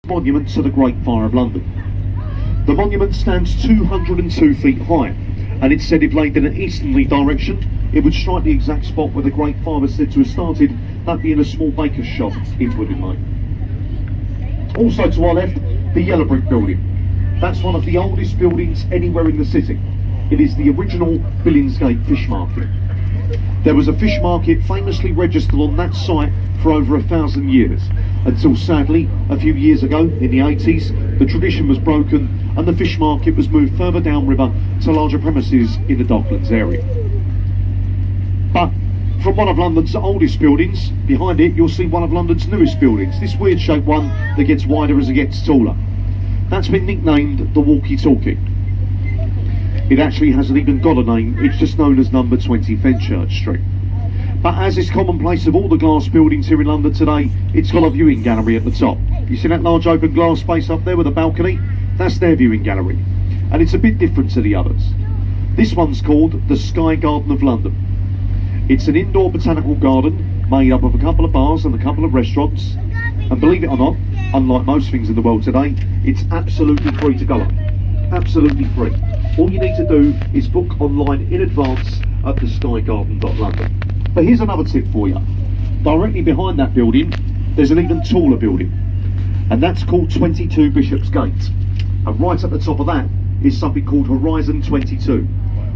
Monument to the Great Fire of London. The monument stands 202 feet high, and it's said if laid in an easterly direction, it would strike the exact spot where the Great Fire was said to have started, that being a small baker's shop in Wooded Lane. Also to our left, the Yellow Brick Building. That's one of the oldest buildings anywhere in the city. It is the original Billingsgate Fish Market. There was a fish market famously registered on that site for over 1,000 years, until sadly, a few years ago, in the 80s, the tradition was broken and the fish market was moved further downriver to larger premises in the Docklands area. But from one of London's oldest buildings, behind it you'll see one of London's newest buildings, this weird shaped one that gets wider as it gets taller. That's been nicknamed the Walkie Talkie. It actually hasn't even got a name, it's just known as number 20 Fenchurch Street. But as is commonplace of all the glass buildings here in London today, it's got a viewing gallery at the top. You see that large open glass space up there with a balcony? That's their viewing gallery. And it's a bit different to the others. This one's called the Sky Garden of London. It's an indoor botanical garden made up of a couple of bars and a couple of restaurants. And believe it or not, unlike most things in the world today, it's absolutely free to go on. Absolutely free. All you need to do is book online in advance at theskygarden.london. But here's another tip for you. Directly behind that building, there's an even taller building, and that's called 22 Bishopsgate. And right at the top of that is something called Horizon 22,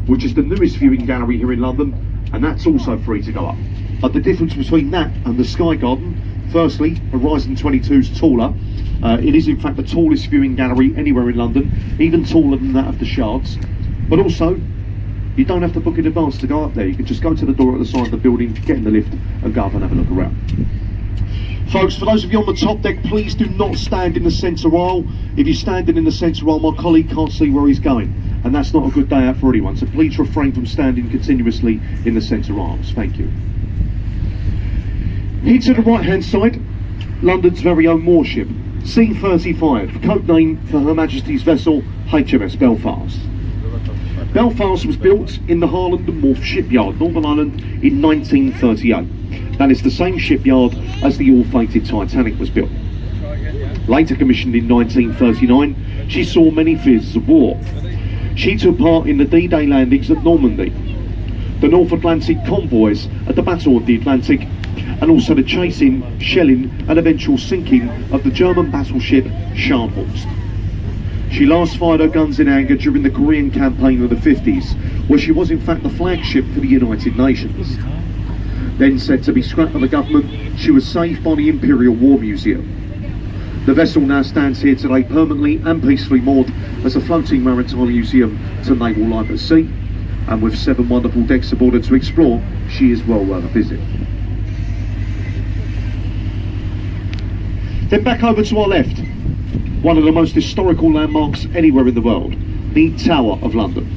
which is the newest viewing gallery here in London, and that's also free to go up. But the difference between that and the Sky Garden, firstly, Horizon 22 is taller. It is in fact the tallest viewing gallery anywhere in London, even taller than that of the Shards. But also, you don't have to book in advance to go up there. You can just go to the door at the side of the building, get in the lift and go up and have a look around. Folks, for those of you on the top deck, please do not stand in the centre aisle. If you're standing in the centre aisle, my colleague can't see where he's going, and that's not a good day out for anyone. So please refrain from standing continuously in the centre aisles. Thank you. Here to the right hand side, London's very own warship, C-35, code name for Her Majesty's vessel HMS Belfast. Belfast was built in the Harland and Wharf shipyard, Northern Ireland, in 1938. That is the same shipyard as the ill-fated Titanic was built. Later commissioned in 1939, she saw many phases of war. She took part in the D-Day landings at Normandy, the North Atlantic convoys at the Battle of the Atlantic, and also the chasing, shelling and eventual sinking of the German battleship Scharnhorst. She last fired her guns in anger during the Korean campaign of the 50s, where she was in fact the flagship for the United Nations. Then said to be scrapped by the government, she was saved by the Imperial War Museum. The vessel now stands here today permanently and peacefully moored as a floating maritime museum to naval life at sea, and with 7 wonderful decks aboard her to explore, she is well worth a visit. Then back over to our left, one of the most historical landmarks anywhere in the world, the Tower of London.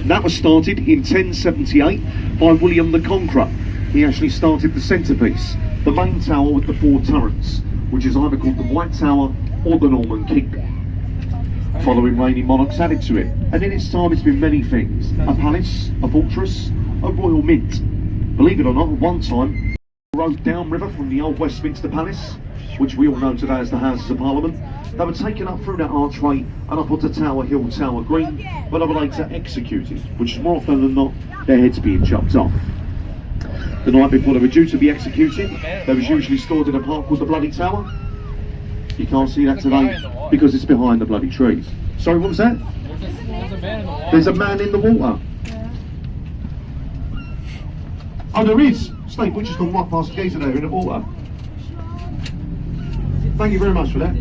That was started in 1078 by William the Conqueror. He actually started the centrepiece, the main tower with the 4 turrets, which is either called the White Tower or the Norman Keep. Following reigning monarchs added to it, and in its time it's been many things: a palace, a fortress, a royal mint. Believe it or not, at one time, the road downriver from the old Westminster Palace, which we all know today as the Houses of Parliament, they were taken up through that archway and up onto Tower Hill, Tower Green, where they were later executed, which is more often than not their heads being chopped off. The night before they were due to be executed, they was usually stored in a park called the Bloody Tower. You can't see that today because it's behind the bloody trees. Sorry, what was that? There's a man in the water. Oh, there is. Steve, we just gone right past the geezer there in the water. Thank you very much for that.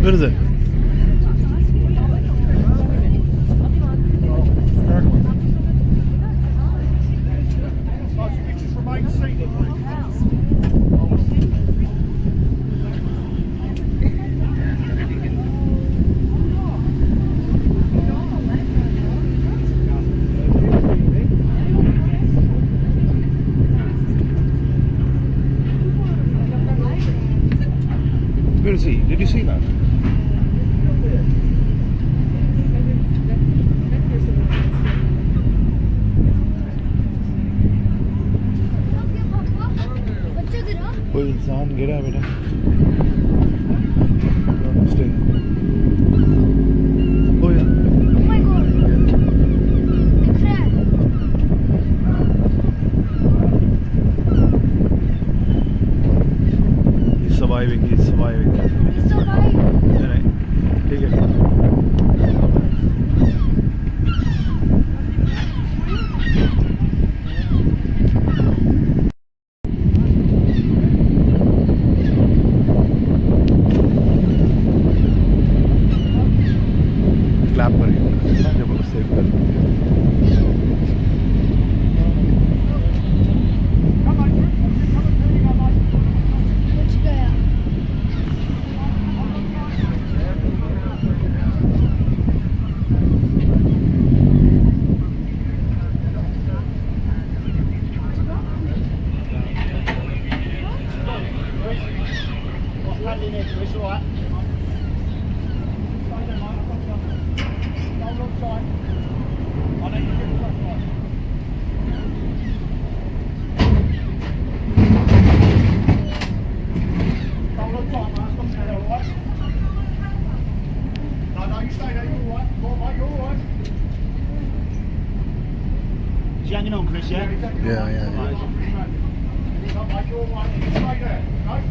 What is it? Where is he? Did you see that? कोई इंसान गिरा बेटा stay ओ या Oh my god. The crab. he's surviving He survived. नहीं ठीक है clap करिए जब उसको सेव कर बच गया. Is he hanging on, Chris, yeah? yeah Right.